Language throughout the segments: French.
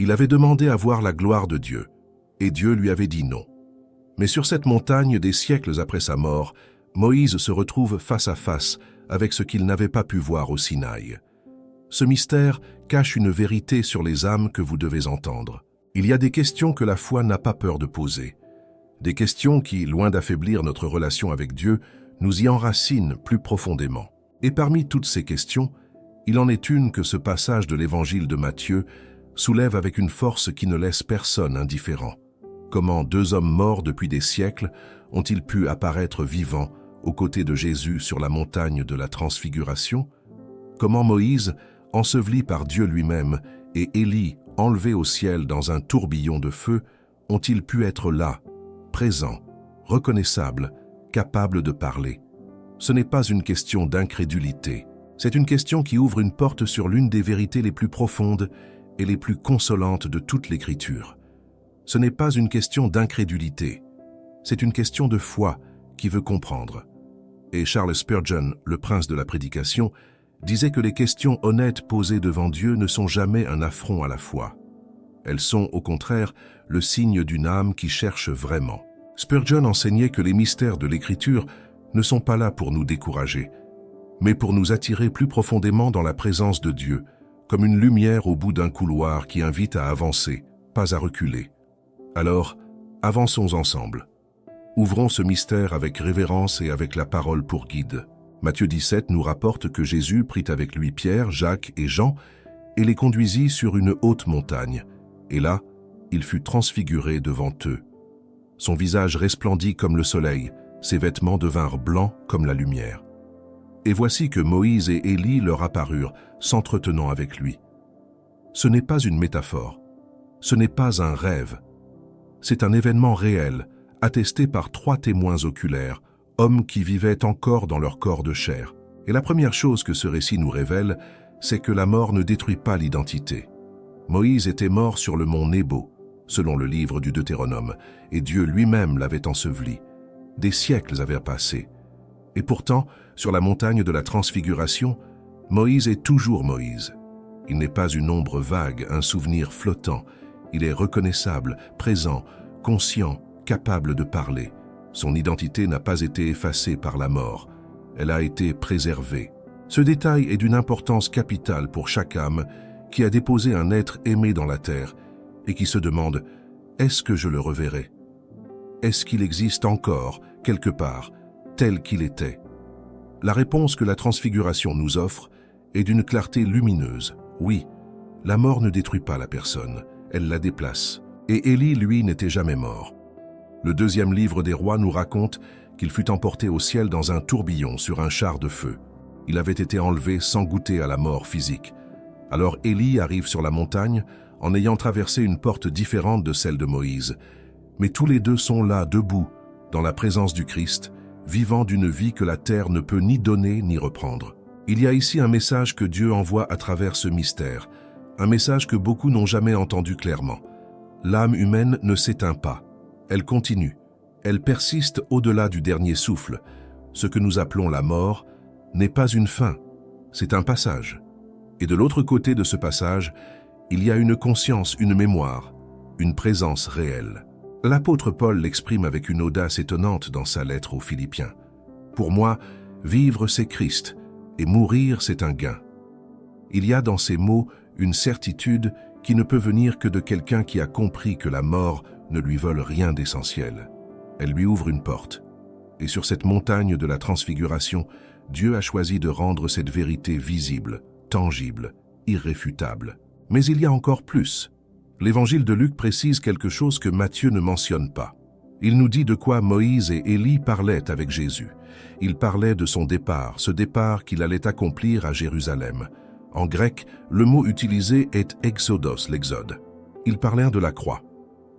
Il avait demandé à voir la gloire de Dieu, et Dieu lui avait dit non. Mais sur cette montagne, des siècles après sa mort, Moïse se retrouve face à face avec ce qu'il n'avait pas pu voir au Sinaï. Ce mystère cache une vérité sur les âmes que vous devez entendre. Il y a des questions que la foi n'a pas peur de poser. Des questions qui, loin d'affaiblir notre relation avec Dieu, nous y enracinent plus profondément. Et parmi toutes ces questions, il en est une que ce passage de l'évangile de Matthieu soulève avec une force qui ne laisse personne indifférent. Comment deux hommes morts depuis des siècles ont-ils pu apparaître vivants aux côtés de Jésus sur la montagne de la Transfiguration? Comment Moïse, enseveli par Dieu lui-même, et Élie, enlevé au ciel dans un tourbillon de feu, ont-ils pu être là, présents, reconnaissables, capables de parler? Ce n'est pas une question d'incrédulité. C'est une question qui ouvre une porte sur l'une des vérités les plus profondes et les plus consolantes de toute l'Écriture. Ce n'est pas une question d'incrédulité. C'est une question de foi qui veut comprendre. Et Charles Spurgeon, le prince de la prédication, disait que les questions honnêtes posées devant Dieu ne sont jamais un affront à la foi. Elles sont, au contraire, le signe d'une âme qui cherche vraiment. Spurgeon enseignait que les mystères de l'Écriture ne sont pas là pour nous décourager, mais pour nous attirer plus profondément dans la présence de Dieu, comme une lumière au bout d'un couloir qui invite à avancer, pas à reculer. Alors, avançons ensemble. Ouvrons ce mystère avec révérence et avec la parole pour guide. Matthieu 17 nous rapporte que Jésus prit avec lui Pierre, Jacques et Jean et les conduisit sur une haute montagne. Et là, il fut transfiguré devant eux. Son visage resplendit comme le soleil, ses vêtements devinrent blancs comme la lumière. Et voici que Moïse et Élie leur apparurent, s'entretenant avec lui. Ce n'est pas une métaphore, ce n'est pas un rêve. C'est un événement réel, attesté par 3 témoins oculaires, hommes qui vivaient encore dans leur corps de chair. Et la première chose que ce récit nous révèle, c'est que la mort ne détruit pas l'identité. Moïse était mort sur le mont Nebo, selon le livre du Deutéronome, et Dieu lui-même l'avait enseveli. Des siècles avaient passé. Et pourtant, sur la montagne de la Transfiguration, Moïse est toujours Moïse. Il n'est pas une ombre vague, un souvenir flottant. Il est reconnaissable, présent, conscient, capable de parler. Son identité n'a pas été effacée par la mort. Elle a été préservée. Ce détail est d'une importance capitale pour chaque âme qui a déposé un être aimé dans la terre et qui se demande « Est-ce que je le reverrai ? Est-ce qu'il existe encore, quelque part, tel qu'il était ?» La réponse que la Transfiguration nous offre est d'une clarté lumineuse. Oui, la mort ne détruit pas la personne, elle la déplace. Et Élie, lui, n'était jamais mort. Le 2e livre des Rois nous raconte qu'il fut emporté au ciel dans un tourbillon sur un char de feu. Il avait été enlevé sans goûter à la mort physique. Alors Élie arrive sur la montagne en ayant traversé une porte différente de celle de Moïse. Mais tous les deux sont là, debout, dans la présence du Christ, vivant d'une vie que la terre ne peut ni donner ni reprendre. Il y a ici un message que Dieu envoie à travers ce mystère, un message que beaucoup n'ont jamais entendu clairement. L'âme humaine ne s'éteint pas, elle continue, elle persiste au-delà du dernier souffle. Ce que nous appelons la mort n'est pas une fin, c'est un passage. Et de l'autre côté de ce passage, il y a une conscience, une mémoire, une présence réelle. L'apôtre Paul l'exprime avec une audace étonnante dans sa lettre aux Philippiens. « Pour moi, vivre c'est Christ, et mourir c'est un gain. » Il y a dans ces mots une certitude qui ne peut venir que de quelqu'un qui a compris que la mort ne lui vole rien d'essentiel. Elle lui ouvre une porte. Et sur cette montagne de la Transfiguration, Dieu a choisi de rendre cette vérité visible, tangible, irréfutable. Mais il y a encore plus. L'évangile de Luc précise quelque chose que Matthieu ne mentionne pas. Il nous dit de quoi Moïse et Élie parlaient avec Jésus. Ils parlaient de son départ, ce départ qu'il allait accomplir à Jérusalem. En grec, le mot utilisé est exodos, l'exode. Ils parlèrent de la croix.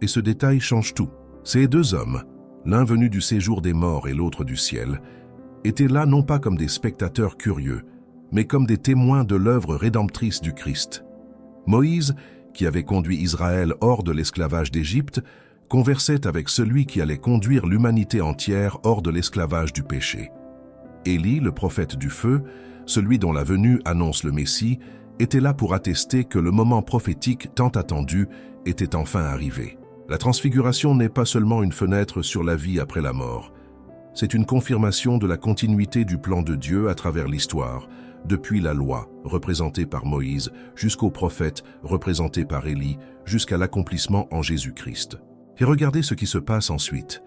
Et ce détail change tout. Ces 2 hommes, l'un venu du séjour des morts et l'autre du ciel, étaient là non pas comme des spectateurs curieux, mais comme des témoins de l'œuvre rédemptrice du Christ. Moïse, qui avait conduit Israël hors de l'esclavage d'Égypte, conversait avec celui qui allait conduire l'humanité entière hors de l'esclavage du péché. Élie, le prophète du feu, celui dont la venue annonce le Messie, était là pour attester que le moment prophétique tant attendu était enfin arrivé. La transfiguration n'est pas seulement une fenêtre sur la vie après la mort. C'est une confirmation de la continuité du plan de Dieu à travers l'histoire, depuis la loi, représentée par Moïse, jusqu'aux prophètes, représentés par Élie, jusqu'à l'accomplissement en Jésus-Christ. Et regardez ce qui se passe ensuite.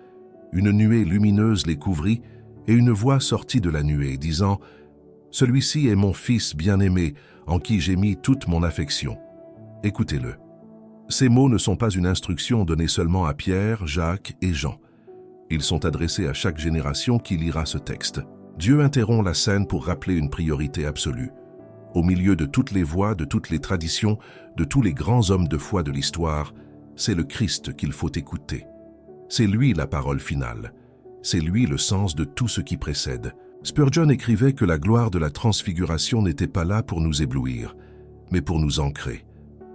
Une nuée lumineuse les couvrit, et une voix sortit de la nuée, disant « Celui-ci est mon Fils bien-aimé, en qui j'ai mis toute mon affection. Écoutez-le. » Ces mots ne sont pas une instruction donnée seulement à Pierre, Jacques et Jean. Ils sont adressés à chaque génération qui lira ce texte. Dieu interrompt la scène pour rappeler une priorité absolue. Au milieu de toutes les voix, de toutes les traditions, de tous les grands hommes de foi de l'histoire, c'est le Christ qu'il faut écouter. C'est lui la parole finale. C'est lui le sens de tout ce qui précède. Spurgeon écrivait que la gloire de la transfiguration n'était pas là pour nous éblouir, mais pour nous ancrer.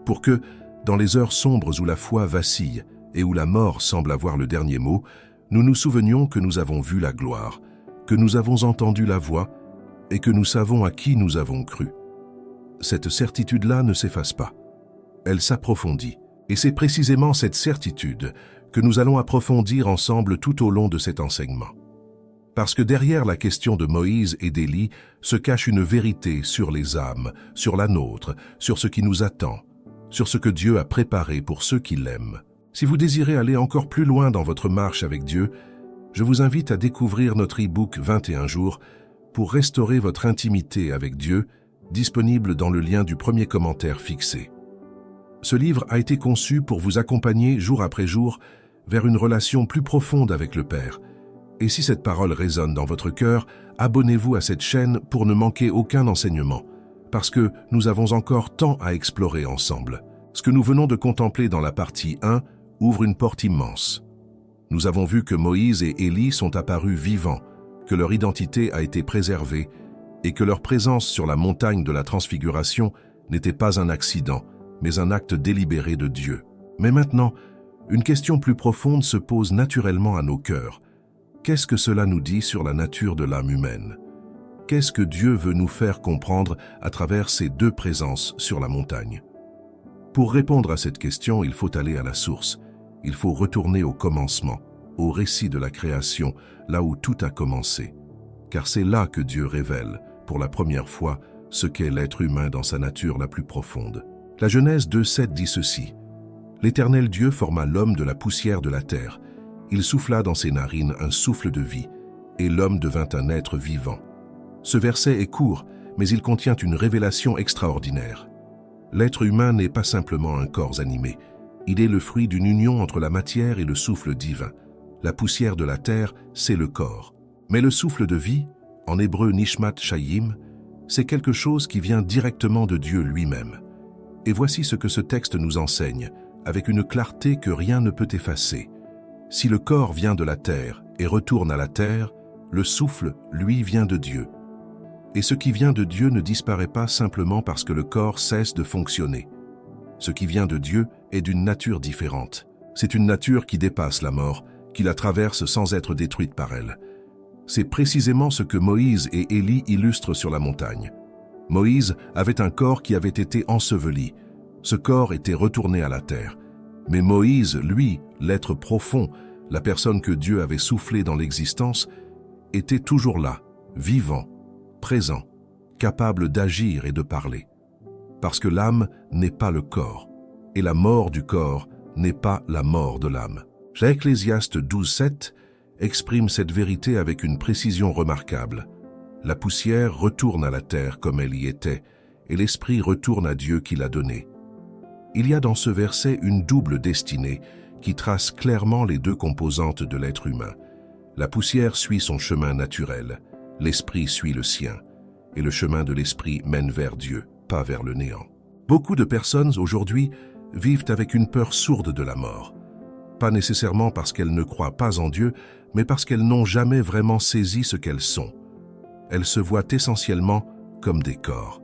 Pour que, dans les heures sombres où la foi vacille et où la mort semble avoir le dernier mot, nous nous souvenions que nous avons vu la gloire, que nous avons entendu la voix et que nous savons à qui nous avons cru. Cette certitude-là ne s'efface pas. Elle s'approfondit. Et c'est précisément cette certitude que nous allons approfondir ensemble tout au long de cet enseignement. Parce que derrière la question de Moïse et d'Élie se cache une vérité sur les âmes, sur la nôtre, sur ce qui nous attend, sur ce que Dieu a préparé pour ceux qui l'aiment. Si vous désirez aller encore plus loin dans votre marche avec Dieu, je vous invite à découvrir notre e-book 21 jours pour restaurer votre intimité avec Dieu, disponible dans le lien du premier commentaire fixé. Ce livre a été conçu pour vous accompagner jour après jour vers une relation plus profonde avec le Père. Et si cette parole résonne dans votre cœur, abonnez-vous à cette chaîne pour ne manquer aucun enseignement, parce que nous avons encore tant à explorer ensemble. Ce que nous venons de contempler dans la partie 1 ouvre une porte immense. Nous avons vu que Moïse et Élie sont apparus vivants, que leur identité a été préservée et que leur présence sur la montagne de la transfiguration n'était pas un accident, mais un acte délibéré de Dieu. Mais maintenant, une question plus profonde se pose naturellement à nos cœurs. Qu'est-ce que cela nous dit sur la nature de l'âme humaine? Qu'est-ce que Dieu veut nous faire comprendre à travers ces deux présences sur la montagne? Pour répondre à cette question, il faut aller à la source. Il faut retourner au commencement, au récit de la création, là où tout a commencé. Car c'est là que Dieu révèle, pour la première fois, ce qu'est l'être humain dans sa nature la plus profonde. La Genèse 2:7 dit ceci. « L'Éternel Dieu forma l'homme de la poussière de la terre. Il souffla dans ses narines un souffle de vie, et l'homme devint un être vivant. » Ce verset est court, mais il contient une révélation extraordinaire. L'être humain n'est pas simplement un corps animé. Il est le fruit d'une union entre la matière et le souffle divin. La poussière de la terre, c'est le corps. Mais le souffle de vie, en hébreu Nishmat Shayim, c'est quelque chose qui vient directement de Dieu lui-même. Et voici ce que ce texte nous enseigne, avec une clarté que rien ne peut effacer. Si le corps vient de la terre et retourne à la terre, le souffle, lui, vient de Dieu. Et ce qui vient de Dieu ne disparaît pas simplement parce que le corps cesse de fonctionner. Ce qui vient de Dieu est d'une nature différente. C'est une nature qui dépasse la mort, qui la traverse sans être détruite par elle. C'est précisément ce que Moïse et Élie illustrent sur la montagne. Moïse avait un corps qui avait été enseveli. Ce corps était retourné à la terre. Mais Moïse, lui, l'être profond, la personne que Dieu avait soufflé dans l'existence, était toujours là, vivant, présent, capable d'agir et de parler. Parce que l'âme n'est pas le corps, et la mort du corps n'est pas la mort de l'âme. Ecclésiaste 12:7 exprime cette vérité avec une précision remarquable. La poussière retourne à la terre comme elle y était, et l'esprit retourne à Dieu qui l'a donné. Il y a dans ce verset une double destinée qui trace clairement les deux composantes de l'être humain. La poussière suit son chemin naturel, l'esprit suit le sien, et le chemin de l'esprit mène vers Dieu, pas vers le néant. Beaucoup de personnes aujourd'hui vivent avec une peur sourde de la mort. Pas nécessairement parce qu'elles ne croient pas en Dieu, mais parce qu'elles n'ont jamais vraiment saisi ce qu'elles sont. Elles se voient essentiellement comme des corps.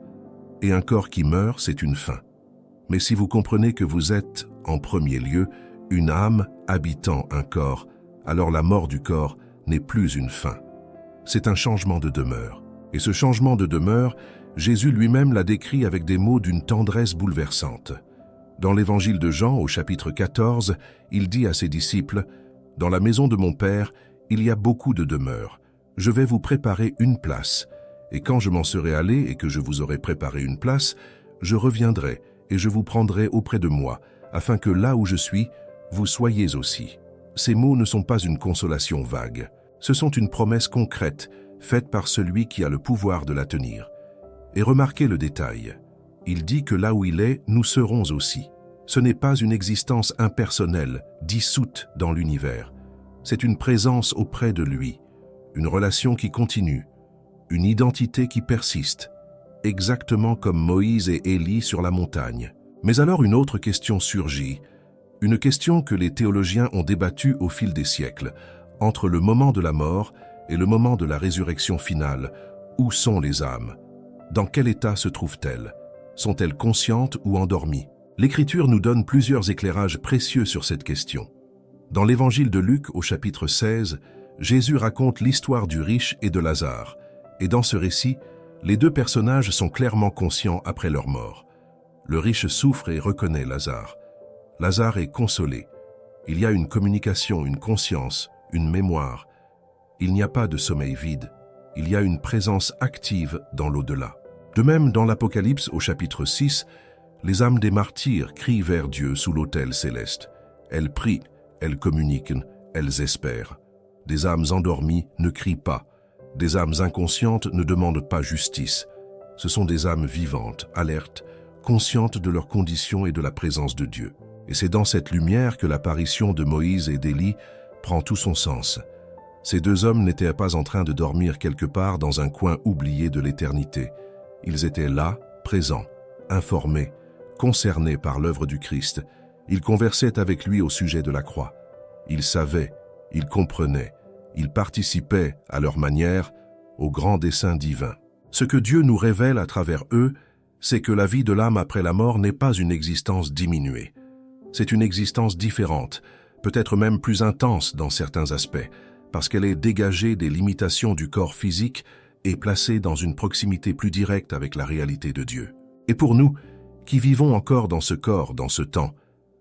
Et un corps qui meurt, c'est une fin. Mais si vous comprenez que vous êtes, en premier lieu, une âme habitant un corps, alors la mort du corps n'est plus une fin. C'est un changement de demeure. Et ce changement de demeure Jésus lui-même l'a décrit avec des mots d'une tendresse bouleversante. Dans l'évangile de Jean, au chapitre 14, il dit à ses disciples « Dans la maison de mon Père, il y a beaucoup de demeures. Je vais vous préparer une place. Et quand je m'en serai allé et que je vous aurai préparé une place, je reviendrai et je vous prendrai auprès de moi, afin que là où je suis, vous soyez aussi. » Ces mots ne sont pas une consolation vague. Ce sont une promesse concrète, faite par celui qui a le pouvoir de la tenir. Et remarquez le détail. Il dit que là où il est, nous serons aussi. Ce n'est pas une existence impersonnelle, dissoute dans l'univers. C'est une présence auprès de lui, une relation qui continue, une identité qui persiste, exactement comme Moïse et Élie sur la montagne. Mais alors une autre question surgit, une question que les théologiens ont débattue au fil des siècles, entre le moment de la mort et le moment de la résurrection finale. Où sont les âmes? Dans quel état se trouvent-elles? Sont-elles conscientes ou endormies? L'Écriture nous donne plusieurs éclairages précieux sur cette question. Dans l'évangile de Luc, au chapitre 16, Jésus raconte l'histoire du riche et de Lazare. Et dans ce récit, les deux personnages sont clairement conscients après leur mort. Le riche souffre et reconnaît Lazare. Lazare est consolé. Il y a une communication, une conscience, une mémoire. Il n'y a pas de sommeil vide. Il y a une présence active dans l'au-delà. De même, dans l'Apocalypse, au chapitre 6, les âmes des martyrs crient vers Dieu sous l'autel céleste. Elles prient, elles communiquent, elles espèrent. Des âmes endormies ne crient pas. Des âmes inconscientes ne demandent pas justice. Ce sont des âmes vivantes, alertes, conscientes de leurs conditions et de la présence de Dieu. Et c'est dans cette lumière que l'apparition de Moïse et d'Élie prend tout son sens. Ces deux hommes n'étaient pas en train de dormir quelque part dans un coin oublié de l'éternité. Ils étaient là, présents, informés, concernés par l'œuvre du Christ. Ils conversaient avec lui au sujet de la croix. Ils savaient, ils comprenaient, ils participaient, à leur manière, au grand dessein divin. Ce que Dieu nous révèle à travers eux, c'est que la vie de l'âme après la mort n'est pas une existence diminuée. C'est une existence différente, peut-être même plus intense dans certains aspects, parce qu'elle est dégagée des limitations du corps physique et placée dans une proximité plus directe avec la réalité de Dieu. Et pour nous, qui vivons encore dans ce corps, dans ce temps,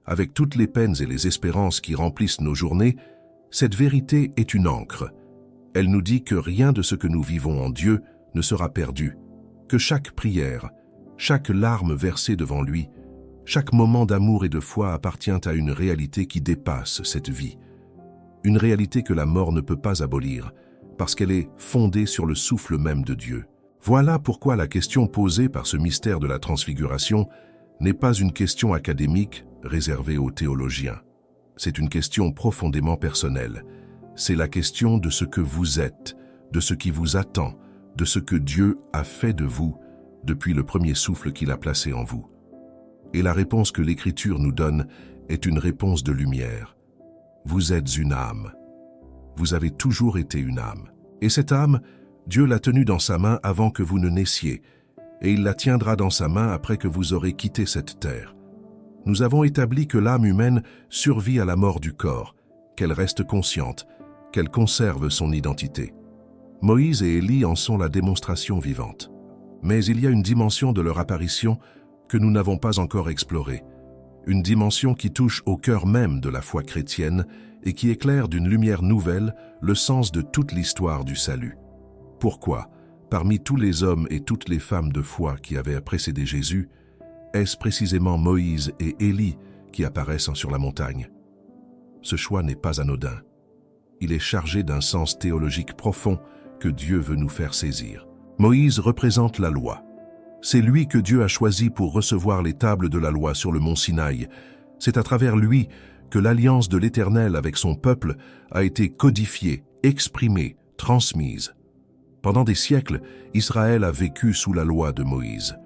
avec toutes les peines et les espérances qui remplissent nos journées, cette vérité est une ancre. Elle nous dit que rien de ce que nous vivons en Dieu ne sera perdu, que chaque prière, chaque larme versée devant lui, chaque moment d'amour et de foi appartient à une réalité qui dépasse cette vie. Une réalité que la mort ne peut pas abolir, parce qu'elle est fondée sur le souffle même de Dieu. Voilà pourquoi la question posée par ce mystère de la transfiguration n'est pas une question académique réservée aux théologiens. C'est une question profondément personnelle. C'est la question de ce que vous êtes, de ce qui vous attend, de ce que Dieu a fait de vous depuis le premier souffle qu'il a placé en vous. Et la réponse que l'Écriture nous donne est une réponse de lumière. Vous êtes une âme. Vous avez toujours été une âme. Et cette âme, Dieu l'a tenue dans sa main avant que vous ne naissiez, et il la tiendra dans sa main après que vous aurez quitté cette terre. Nous avons établi que l'âme humaine survit à la mort du corps, qu'elle reste consciente, qu'elle conserve son identité. Moïse et Élie en sont la démonstration vivante. Mais il y a une dimension de leur apparition que nous n'avons pas encore explorée, une dimension qui touche au cœur même de la foi chrétienne et qui éclaire d'une lumière nouvelle le sens de toute l'histoire du salut. Pourquoi, parmi tous les hommes et toutes les femmes de foi qui avaient précédé Jésus, est-ce précisément Moïse et Élie qui apparaissent sur la montagne? Ce choix n'est pas anodin. Il est chargé d'un sens théologique profond que Dieu veut nous faire saisir. Moïse représente la loi. C'est lui que Dieu a choisi pour recevoir les tables de la loi sur le mont Sinaï. C'est à travers lui que l'alliance de l'Éternel avec son peuple a été codifiée, exprimée, transmise. Pendant des siècles, Israël a vécu sous la loi de Moïse.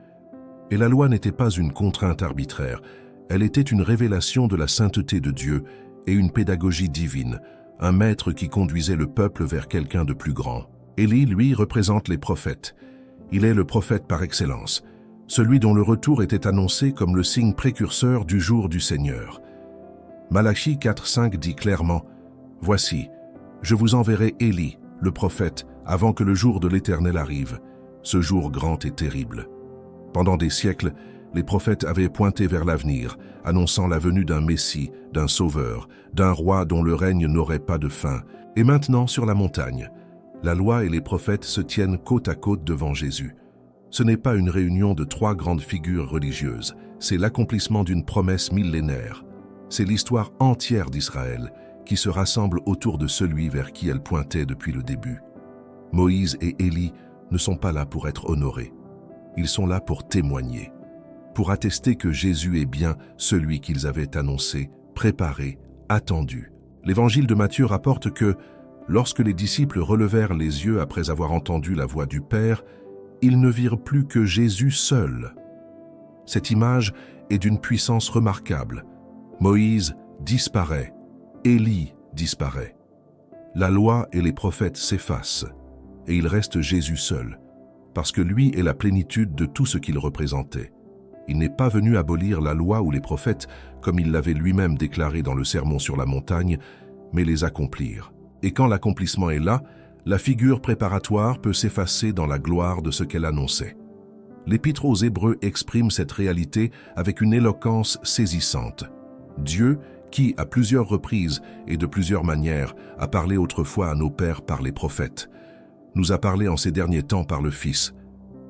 Et la loi n'était pas une contrainte arbitraire, elle était une révélation de la sainteté de Dieu et une pédagogie divine, un maître qui conduisait le peuple vers quelqu'un de plus grand. Élie, lui, représente les prophètes. Il est le prophète par excellence, celui dont le retour était annoncé comme le signe précurseur du jour du Seigneur. Malachie 4,5 dit clairement « Voici, je vous enverrai Élie, le prophète, avant que le jour de l'Éternel arrive. ce jour grand et terrible. Pendant des siècles, les prophètes avaient pointé vers l'avenir, annonçant la venue d'un Messie, d'un Sauveur, d'un roi dont le règne n'aurait pas de fin. Et maintenant, sur la montagne, la loi et les prophètes se tiennent côte à côte devant Jésus. Ce n'est pas une réunion de trois grandes figures religieuses, c'est l'accomplissement d'une promesse millénaire. C'est l'histoire entière d'Israël qui se rassemble autour de celui vers qui elle pointait depuis le début. Moïse et Élie ne sont pas là pour être honorés. Ils sont là pour témoigner, pour attester que Jésus est bien celui qu'ils avaient annoncé, préparé, attendu. L'évangile de Matthieu rapporte que, lorsque les disciples relevèrent les yeux après avoir entendu la voix du Père, ils ne virent plus que Jésus seul. Cette image est d'une puissance remarquable. Moïse disparaît, Élie disparaît. La loi et les prophètes s'effacent, et il reste Jésus seul, parce que lui est la plénitude de tout ce qu'il représentait. Il n'est pas venu abolir la loi ou les prophètes, comme il l'avait lui-même déclaré dans le Sermon sur la montagne, mais les accomplir. Et quand l'accomplissement est là, la figure préparatoire peut s'effacer dans la gloire de ce qu'elle annonçait. L'Épître aux Hébreux exprime cette réalité avec une éloquence saisissante. Dieu, qui, à plusieurs reprises et de plusieurs manières, a parlé autrefois à nos pères par les prophètes, nous a parlé en ces derniers temps par le Fils,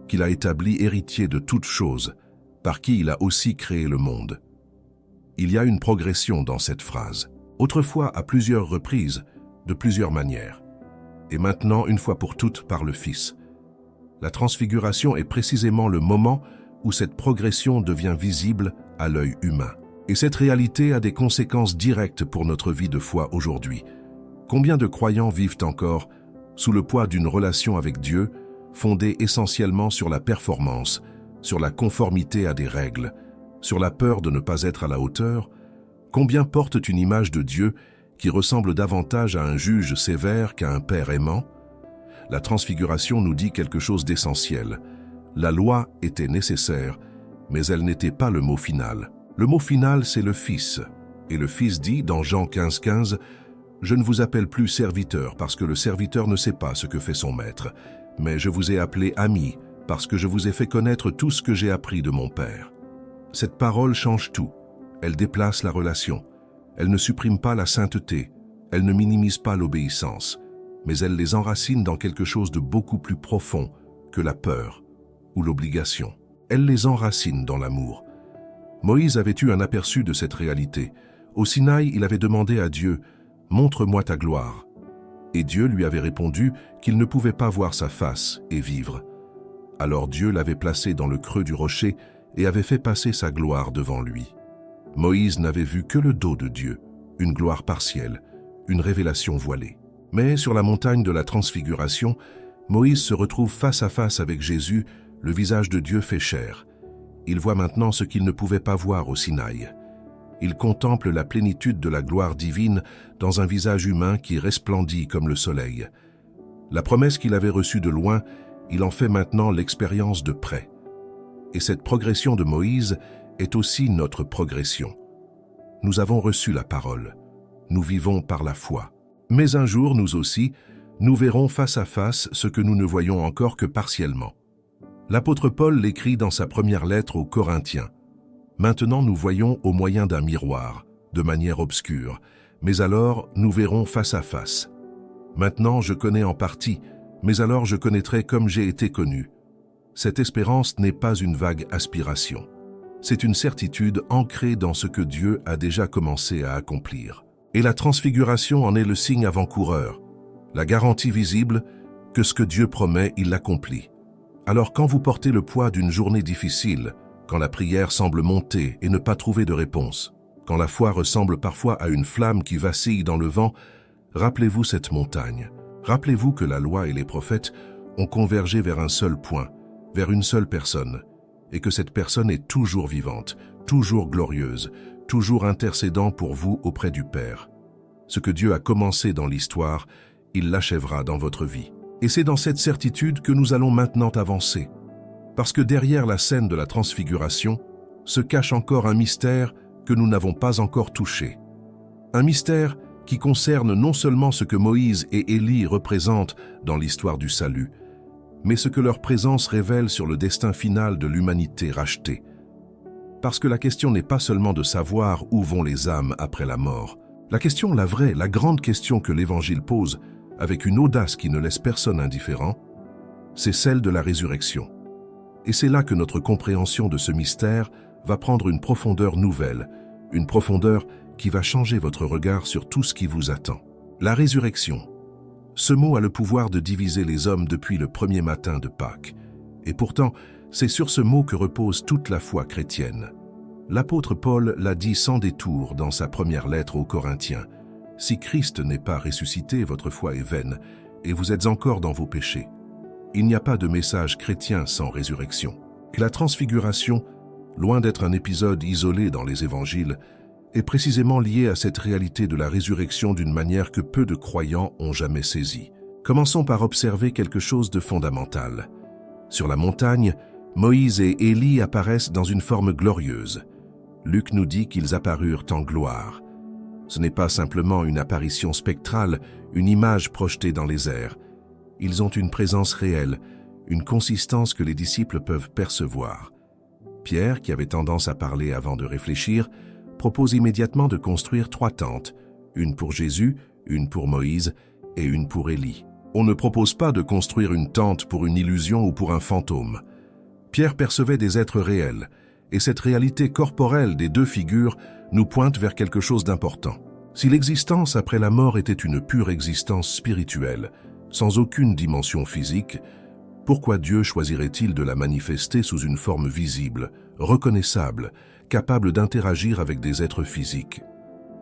qu'il a établi héritier de toutes choses, par qui il a aussi créé le monde. Il y a une progression dans cette phrase. Autrefois à plusieurs reprises, de plusieurs manières. Et maintenant, une fois pour toutes, par le Fils. La transfiguration est précisément le moment où cette progression devient visible à l'œil humain. Et cette réalité a des conséquences directes pour notre vie de foi aujourd'hui. Combien de croyants vivent encore sous le poids d'une relation avec Dieu, fondée essentiellement sur la performance, sur la conformité à des règles, sur la peur de ne pas être à la hauteur? Combien portent une image de Dieu qui ressemble davantage à un juge sévère qu'à un père aimant? La transfiguration nous dit quelque chose d'essentiel. La loi était nécessaire, mais elle n'était pas le mot final. Le mot final, c'est le Fils. Et le Fils dit, dans Jean 15,15, « Je ne vous appelle plus serviteur, parce que le serviteur ne sait pas ce que fait son maître, mais je vous ai appelé ami, parce que je vous ai fait connaître tout ce que j'ai appris de mon Père. » Cette parole change tout. Elle déplace la relation. Elle ne supprime pas la sainteté. Elle ne minimise pas l'obéissance. Mais elle les enracine dans quelque chose de beaucoup plus profond que la peur ou l'obligation. Elle les enracine dans l'amour. Moïse avait eu un aperçu de cette réalité. Au Sinaï, il avait demandé à Dieu « Montre-moi ta gloire ». Et Dieu lui avait répondu qu'il ne pouvait pas voir sa face et vivre. Alors Dieu l'avait placé dans le creux du rocher et avait fait passer sa gloire devant lui. Moïse n'avait vu que le dos de Dieu, une gloire partielle, une révélation voilée. Mais sur la montagne de la transfiguration, Moïse se retrouve face à face avec Jésus, le visage de Dieu fait chair. Il voit maintenant ce qu'il ne pouvait pas voir au Sinaï. Il contemple la plénitude de la gloire divine dans un visage humain qui resplendit comme le soleil. La promesse qu'il avait reçue de loin, il en fait maintenant l'expérience de près. Et cette progression de Moïse est aussi notre progression. Nous avons reçu la parole. Nous vivons par la foi. Mais un jour, nous aussi, nous verrons face à face ce que nous ne voyons encore que partiellement. L'apôtre Paul l'écrit dans sa première lettre aux Corinthiens. Maintenant, nous voyons au moyen d'un miroir, de manière obscure, mais alors nous verrons face à face. Maintenant, je connais en partie, mais alors je connaîtrai comme j'ai été connu. Cette espérance n'est pas une vague aspiration. C'est une certitude ancrée dans ce que Dieu a déjà commencé à accomplir. Et la transfiguration en est le signe avant-coureur, la garantie visible que ce que Dieu promet, il l'accomplit. Alors quand vous portez le poids d'une journée difficile, quand la prière semble monter et ne pas trouver de réponse, quand la foi ressemble parfois à une flamme qui vacille dans le vent, rappelez-vous cette montagne. Rappelez-vous que la loi et les prophètes ont convergé vers un seul point, vers une seule personne, et que cette personne est toujours vivante, toujours glorieuse, toujours intercédant pour vous auprès du Père. Ce que Dieu a commencé dans l'histoire, il l'achèvera dans votre vie. Et c'est dans cette certitude que nous allons maintenant avancer. Parce que derrière la scène de la transfiguration se cache encore un mystère que nous n'avons pas encore touché. Un mystère qui concerne non seulement ce que Moïse et Élie représentent dans l'histoire du salut, mais ce que leur présence révèle sur le destin final de l'humanité rachetée. Parce que la question n'est pas seulement de savoir où vont les âmes après la mort. La question, la vraie, la grande question que l'Évangile pose, avec une audace qui ne laisse personne indifférent, c'est celle de la résurrection. Et c'est là que notre compréhension de ce mystère va prendre une profondeur nouvelle, une profondeur qui va changer votre regard sur tout ce qui vous attend. La résurrection. Ce mot a le pouvoir de diviser les hommes depuis le premier matin de Pâques. Et pourtant, c'est sur ce mot que repose toute la foi chrétienne. L'apôtre Paul l'a dit sans détour dans sa première lettre aux Corinthiens. « Si Christ n'est pas ressuscité, votre foi est vaine, et vous êtes encore dans vos péchés. » Il n'y a pas de message chrétien sans résurrection. Que la transfiguration, loin d'être un épisode isolé dans les évangiles, est précisément liée à cette réalité de la résurrection d'une manière que peu de croyants ont jamais saisie. Commençons par observer quelque chose de fondamental. Sur la montagne, Moïse et Élie apparaissent dans une forme glorieuse. Luc nous dit qu'ils apparurent en gloire. Ce n'est pas simplement une apparition spectrale, une image projetée dans les airs. Ils ont une présence réelle, une consistance que les disciples peuvent percevoir. Pierre, qui avait tendance à parler avant de réfléchir, propose immédiatement de construire 3 tentes, une pour Jésus, une pour Moïse et une pour Élie. On ne propose pas de construire une tente pour une illusion ou pour un fantôme. Pierre percevait des êtres réels, et cette réalité corporelle des 2 figures nous pointe vers quelque chose d'important. Si l'existence après la mort était une pure existence spirituelle, sans aucune dimension physique, pourquoi Dieu choisirait-il de la manifester sous une forme visible, reconnaissable, capable d'interagir avec des êtres physiques?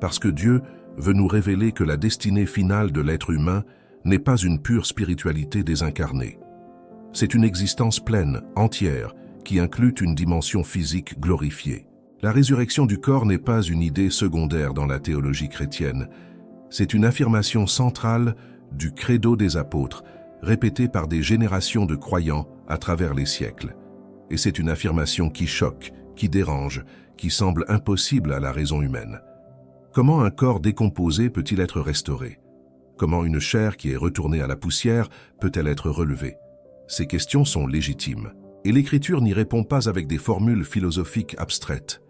Parce que Dieu veut nous révéler que la destinée finale de l'être humain n'est pas une pure spiritualité désincarnée. C'est une existence pleine, entière, qui inclut une dimension physique glorifiée. La résurrection du corps n'est pas une idée secondaire dans la théologie chrétienne. C'est une affirmation centrale du credo des apôtres, répétée par des générations de croyants à travers les siècles. Et c'est une affirmation qui choque, qui dérange, qui semble impossible à la raison humaine. Comment un corps décomposé peut-il être restauré? Comment une chair qui est retournée à la poussière peut-elle être relevée? Ces questions sont légitimes. Et l'Écriture n'y répond pas avec des formules philosophiques abstraites.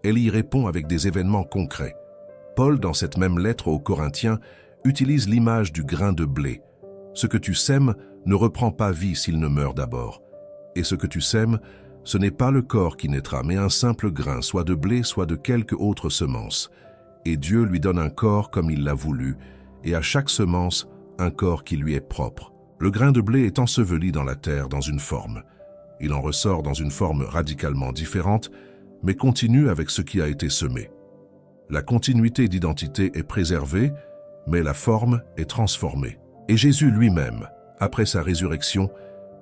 Elle y répond avec des événements concrets. Paul, dans cette même lettre aux Corinthiens, utilise l'image du grain de blé. Ce que tu sèmes ne reprend pas vie s'il ne meurt d'abord. Et ce que tu sèmes, ce n'est pas le corps qui naîtra, mais un simple grain, soit de blé, soit de quelque autre semence. Et Dieu lui donne un corps comme il l'a voulu, et à chaque semence, un corps qui lui est propre. Le grain de blé est enseveli dans la terre dans une forme. Il en ressort dans une forme radicalement différente, mais continue avec ce qui a été semé. La continuité d'identité est préservée, mais la forme est transformée. Et Jésus lui-même, après sa résurrection,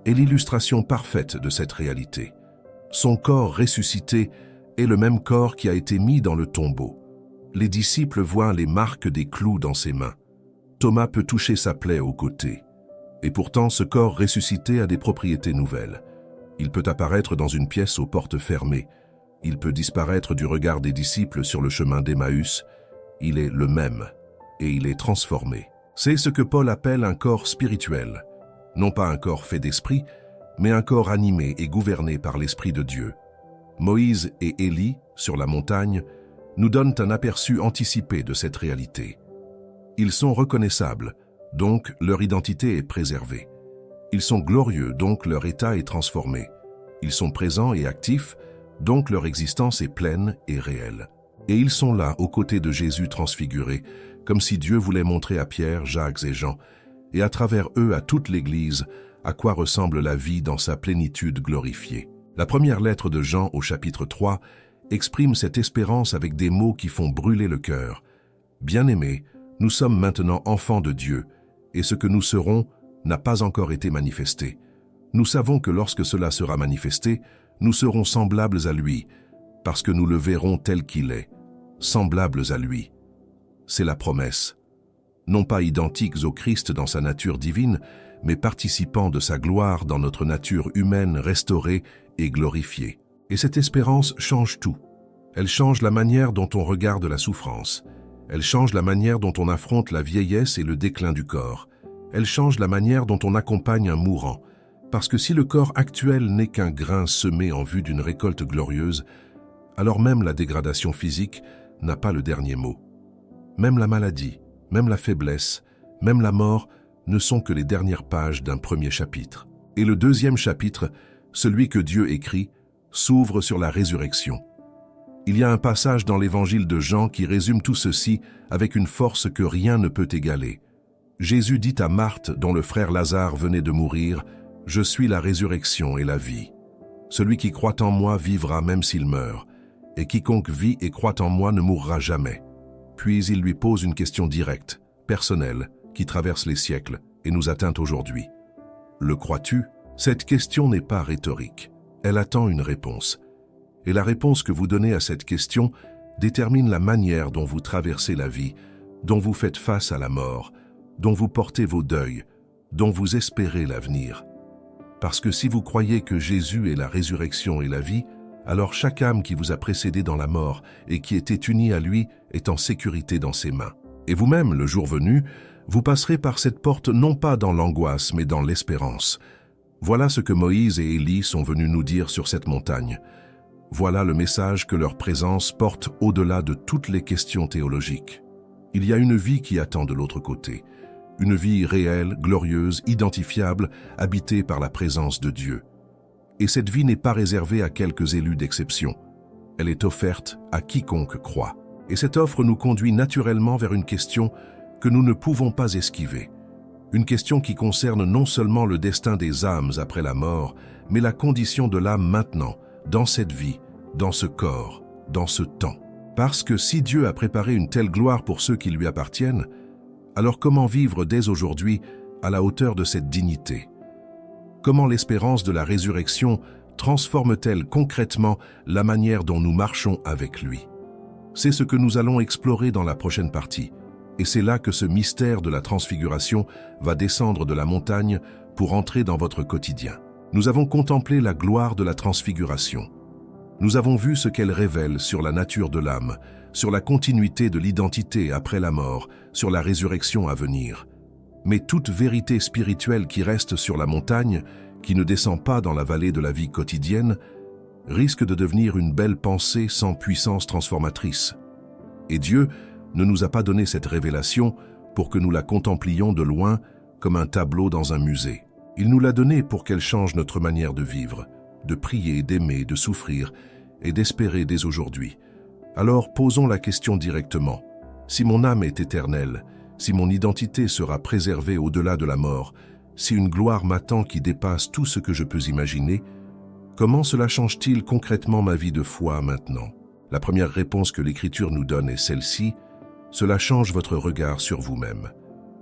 est l'illustration parfaite de cette réalité. Son corps ressuscité est le même corps qui a été mis dans le tombeau. Les disciples voient les marques des clous dans ses mains. Thomas peut toucher sa plaie au côté. Et pourtant, ce corps ressuscité a des propriétés nouvelles. Il peut apparaître dans une pièce aux portes fermées. Il peut disparaître du regard des disciples sur le chemin d'Emmaüs. Il est le même, et il est transformé. C'est ce que Paul appelle un corps spirituel. Non pas un corps fait d'esprit, mais un corps animé et gouverné par l'Esprit de Dieu. Moïse et Élie, sur la montagne, nous donnent un aperçu anticipé de cette réalité. Ils sont reconnaissables, donc leur identité est préservée. Ils sont glorieux, donc leur état est transformé. Ils sont présents et actifs, donc leur existence est pleine et réelle. Et ils sont là, aux côtés de Jésus transfiguré, comme si Dieu voulait montrer à Pierre, Jacques et Jean, et à travers eux à toute l'Église, à quoi ressemble la vie dans sa plénitude glorifiée. La première lettre de Jean au chapitre 3 exprime cette espérance avec des mots qui font brûler le cœur. « Bien-aimés, nous sommes maintenant enfants de Dieu, et ce que nous serons n'a pas encore été manifesté. Nous savons que lorsque cela sera manifesté, nous serons semblables à lui, parce que nous le verrons tel qu'il est, semblables à lui. » C'est la promesse. Non pas identiques au Christ dans sa nature divine, mais participant de sa gloire dans notre nature humaine restaurée et glorifiée. Et cette espérance change tout. Elle change la manière dont on regarde la souffrance. Elle change la manière dont on affronte la vieillesse et le déclin du corps. Elle change la manière dont on accompagne un mourant. Parce que si le corps actuel n'est qu'un grain semé en vue d'une récolte glorieuse, alors même la dégradation physique n'a pas le dernier mot. Même la maladie, même la faiblesse, même la mort ne sont que les dernières pages d'un premier chapitre. Et le deuxième chapitre, celui que Dieu écrit, s'ouvre sur la résurrection. Il y a un passage dans l'évangile de Jean qui résume tout ceci avec une force que rien ne peut égaler. Jésus dit à Marthe, dont le frère Lazare venait de mourir, « Je suis la résurrection et la vie. Celui qui croit en moi vivra même s'il meurt, et quiconque vit et croit en moi ne mourra jamais. » Puis il lui pose une question directe, personnelle, qui traverse les siècles et nous atteint aujourd'hui. Le crois-tu? Cette question n'est pas rhétorique. Elle attend une réponse. Et la réponse que vous donnez à cette question détermine la manière dont vous traversez la vie, dont vous faites face à la mort, dont vous portez vos deuils, dont vous espérez l'avenir. Parce que si vous croyez que Jésus est la résurrection et la vie, alors chaque âme qui vous a précédé dans la mort et qui était unie à lui est en sécurité dans ses mains. Et vous-même, le jour venu, vous passerez par cette porte non pas dans l'angoisse mais dans l'espérance. Voilà ce que Moïse et Élie sont venus nous dire sur cette montagne. Voilà le message que leur présence porte au-delà de toutes les questions théologiques. Il y a une vie qui attend de l'autre côté. Une vie réelle, glorieuse, identifiable, habitée par la présence de Dieu. Et cette vie n'est pas réservée à quelques élus d'exception. Elle est offerte à quiconque croit. Et cette offre nous conduit naturellement vers une question que nous ne pouvons pas esquiver. Une question qui concerne non seulement le destin des âmes après la mort, mais la condition de l'âme maintenant, dans cette vie, dans ce corps, dans ce temps. Parce que si Dieu a préparé une telle gloire pour ceux qui lui appartiennent, alors comment vivre dès aujourd'hui à la hauteur de cette dignité? Comment l'espérance de la résurrection transforme-t-elle concrètement la manière dont nous marchons avec lui? C'est ce que nous allons explorer dans la prochaine partie. Et c'est là que ce mystère de la transfiguration va descendre de la montagne pour entrer dans votre quotidien. Nous avons contemplé la gloire de la transfiguration. Nous avons vu ce qu'elle révèle sur la nature de l'âme, sur la continuité de l'identité après la mort, sur la résurrection à venir. Mais toute vérité spirituelle qui reste sur la montagne, qui ne descend pas dans la vallée de la vie quotidienne, risque de devenir une belle pensée sans puissance transformatrice. Et Dieu ne nous a pas donné cette révélation pour que nous la contemplions de loin comme un tableau dans un musée. Il nous l'a donnée pour qu'elle change notre manière de vivre, de prier, d'aimer, de souffrir et d'espérer dès aujourd'hui. Alors posons la question directement. Si mon âme est éternelle, si mon identité sera préservée au-delà de la mort, si une gloire m'attend qui dépasse tout ce que je peux imaginer, comment cela change-t-il concrètement ma vie de foi maintenant? La première réponse que l'Écriture nous donne est celle-ci: cela change votre regard sur vous-même.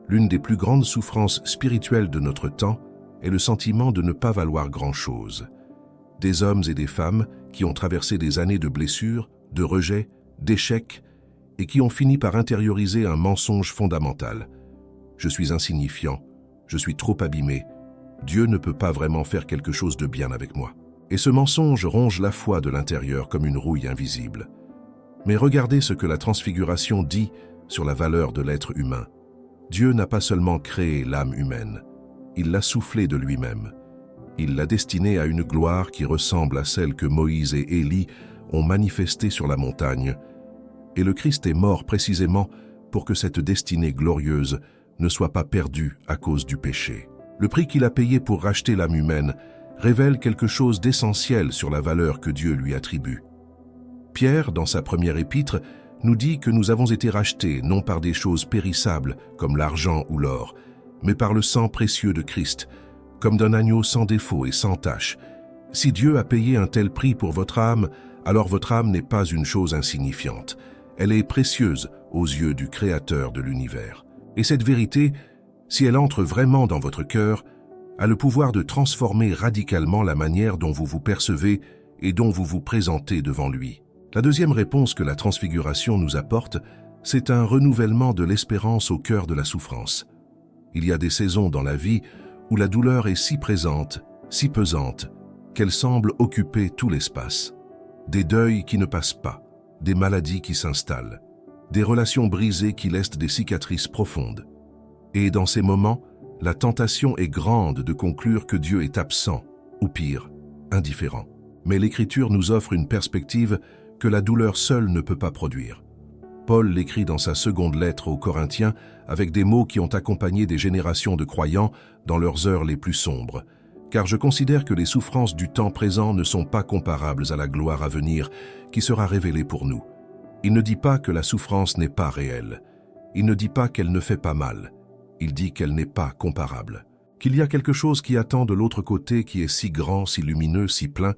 L'une des plus grandes souffrances spirituelles de notre temps est le sentiment de ne pas valoir grand-chose. Des hommes et des femmes qui ont traversé des années de blessures, de rejets, d'échecs, et qui ont fini par intérioriser un mensonge fondamental. Je suis insignifiant, je suis trop abîmé, Dieu ne peut pas vraiment faire quelque chose de bien avec moi. Et ce mensonge ronge la foi de l'intérieur comme une rouille invisible. Mais regardez ce que la transfiguration dit sur la valeur de l'être humain. Dieu n'a pas seulement créé l'âme humaine, il l'a soufflée de lui-même. Il l'a destinée à une gloire qui ressemble à celle que Moïse et Élie ont manifestée sur la montagne. Et le Christ est mort précisément pour que cette destinée glorieuse ne soit pas perdue à cause du péché. Le prix qu'il a payé pour racheter l'âme humaine révèle quelque chose d'essentiel sur la valeur que Dieu lui attribue. Pierre, dans sa première épître, nous dit que nous avons été rachetés non par des choses périssables comme l'argent ou l'or, mais par le sang précieux de Christ, comme d'un agneau sans défaut et sans tache. Si Dieu a payé un tel prix pour votre âme, alors votre âme n'est pas une chose insignifiante. Elle est précieuse aux yeux du Créateur de l'univers. Et cette vérité, si elle entre vraiment dans votre cœur, a le pouvoir de transformer radicalement la manière dont vous vous percevez et dont vous vous présentez devant lui. La deuxième réponse que la transfiguration nous apporte, c'est un renouvellement de l'espérance au cœur de la souffrance. Il y a des saisons dans la vie où la douleur est si présente, si pesante, qu'elle semble occuper tout l'espace. Des deuils qui ne passent pas, des maladies qui s'installent, des relations brisées qui laissent des cicatrices profondes. Et dans ces moments, la tentation est grande de conclure que Dieu est absent, ou pire, indifférent. Mais l'Écriture nous offre une perspective que la douleur seule ne peut pas produire. Paul l'écrit dans sa seconde lettre aux Corinthiens avec des mots qui ont accompagné des générations de croyants dans leurs heures les plus sombres. Car je considère que les souffrances du temps présent ne sont pas comparables à la gloire à venir qui sera révélée pour nous. Il ne dit pas que la souffrance n'est pas réelle. Il ne dit pas qu'elle ne fait pas mal. Il dit qu'elle n'est pas comparable. Qu'il y a quelque chose qui attend de l'autre côté qui est si grand, si lumineux, si plein,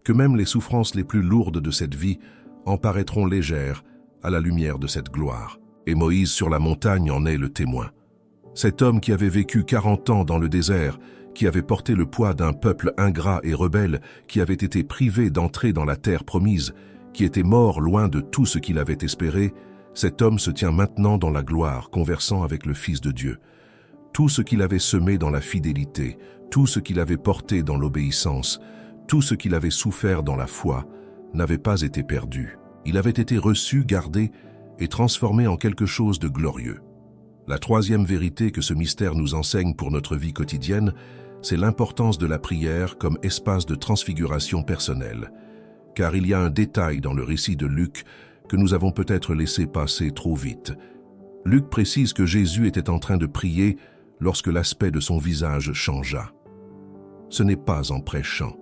que même les souffrances les plus lourdes de cette vie en paraîtront légères à la lumière de cette gloire. Et Moïse sur la montagne en est le témoin. Cet homme qui avait vécu 40 ans dans le désert, qui avait porté le poids d'un peuple ingrat et rebelle, qui avait été privé d'entrer dans la terre promise, qui était mort loin de tout ce qu'il avait espéré, cet homme se tient maintenant dans la gloire, conversant avec le Fils de Dieu. Tout ce qu'il avait semé dans la fidélité, tout ce qu'il avait porté dans l'obéissance, tout ce qu'il avait souffert dans la foi, n'avait pas été perdu. Il avait été reçu, gardé et transformé en quelque chose de glorieux. La troisième vérité que ce mystère nous enseigne pour notre vie quotidienne, c'est l'importance de la prière comme espace de transfiguration personnelle. Car il y a un détail dans le récit de Luc que nous avons peut-être laissé passer trop vite. Luc précise que Jésus était en train de prier lorsque l'aspect de son visage changea. Ce n'est pas en prêchant,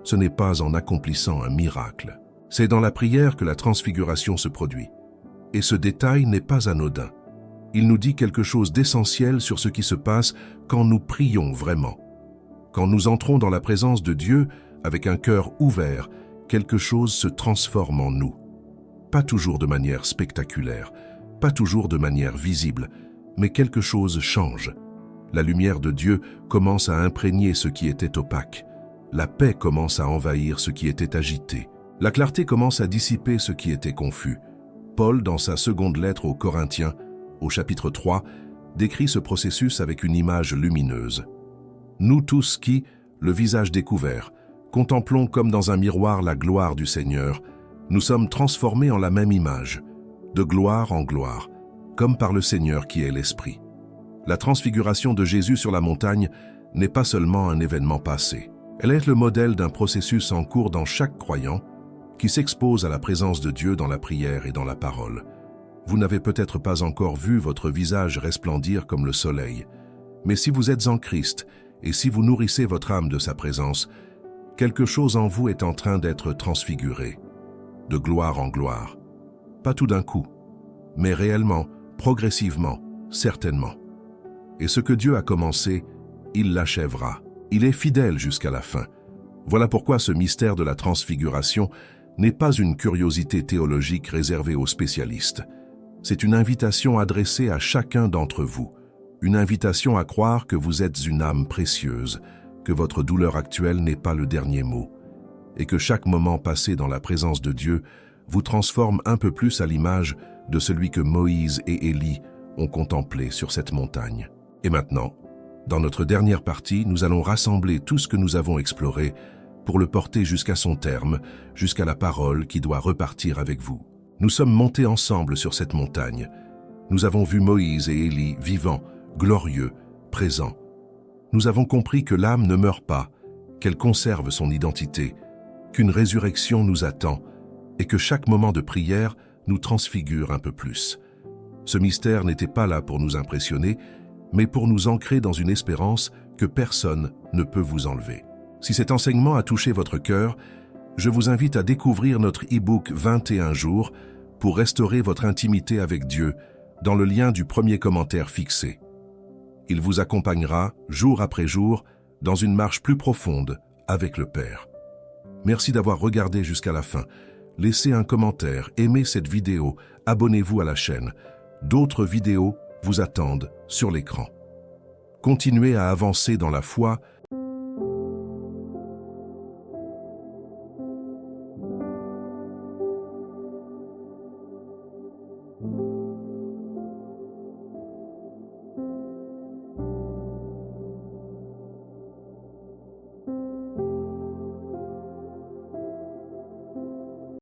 ce n'est pas en accomplissant un miracle. C'est dans la prière que la transfiguration se produit. Et ce détail n'est pas anodin. Il nous dit quelque chose d'essentiel sur ce qui se passe quand nous prions vraiment. Quand nous entrons dans la présence de Dieu avec un cœur ouvert, quelque chose se transforme en nous. Pas toujours de manière spectaculaire, pas toujours de manière visible, mais quelque chose change. La lumière de Dieu commence à imprégner ce qui était opaque. La paix commence à envahir ce qui était agité. La clarté commence à dissiper ce qui était confus. Paul, dans sa seconde lettre aux Corinthiens, au chapitre 3, décrit ce processus avec une image lumineuse. Nous tous qui, le visage découvert, contemplons comme dans un miroir la gloire du Seigneur, nous sommes transformés en la même image, de gloire en gloire, comme par le Seigneur qui est l'Esprit. La transfiguration de Jésus sur la montagne n'est pas seulement un événement passé. Elle est le modèle d'un processus en cours dans chaque croyant qui s'expose à la présence de Dieu dans la prière et dans la parole. Vous n'avez peut-être pas encore vu votre visage resplendir comme le soleil, mais si vous êtes en Christ et si vous nourrissez votre âme de sa présence, quelque chose en vous est en train d'être transfiguré, de gloire en gloire. Pas tout d'un coup, mais réellement, progressivement, certainement. Et ce que Dieu a commencé, il l'achèvera. Il est fidèle jusqu'à la fin. Voilà pourquoi ce mystère de la transfiguration n'est pas une curiosité théologique réservée aux spécialistes. C'est une invitation adressée à chacun d'entre vous, une invitation à croire que vous êtes une âme précieuse, que votre douleur actuelle n'est pas le dernier mot, et que chaque moment passé dans la présence de Dieu vous transforme un peu plus à l'image de celui que Moïse et Élie ont contemplé sur cette montagne. Et maintenant, dans notre dernière partie, nous allons rassembler tout ce que nous avons exploré pour le porter jusqu'à son terme, jusqu'à la parole qui doit repartir avec vous. Nous sommes montés ensemble sur cette montagne. Nous avons vu Moïse et Élie vivants, glorieux, présents. Nous avons compris que l'âme ne meurt pas, qu'elle conserve son identité, qu'une résurrection nous attend et que chaque moment de prière nous transfigure un peu plus. Ce mystère n'était pas là pour nous impressionner, mais pour nous ancrer dans une espérance que personne ne peut vous enlever. Si cet enseignement a touché votre cœur, je vous invite à découvrir notre e-book 21 jours pour restaurer votre intimité avec Dieu dans le lien du premier commentaire fixé. Il vous accompagnera, jour après jour, dans une marche plus profonde avec le Père. Merci d'avoir regardé jusqu'à la fin. Laissez un commentaire, aimez cette vidéo, abonnez-vous à la chaîne. D'autres vidéos vous attendent sur l'écran. Continuez à avancer dans la foi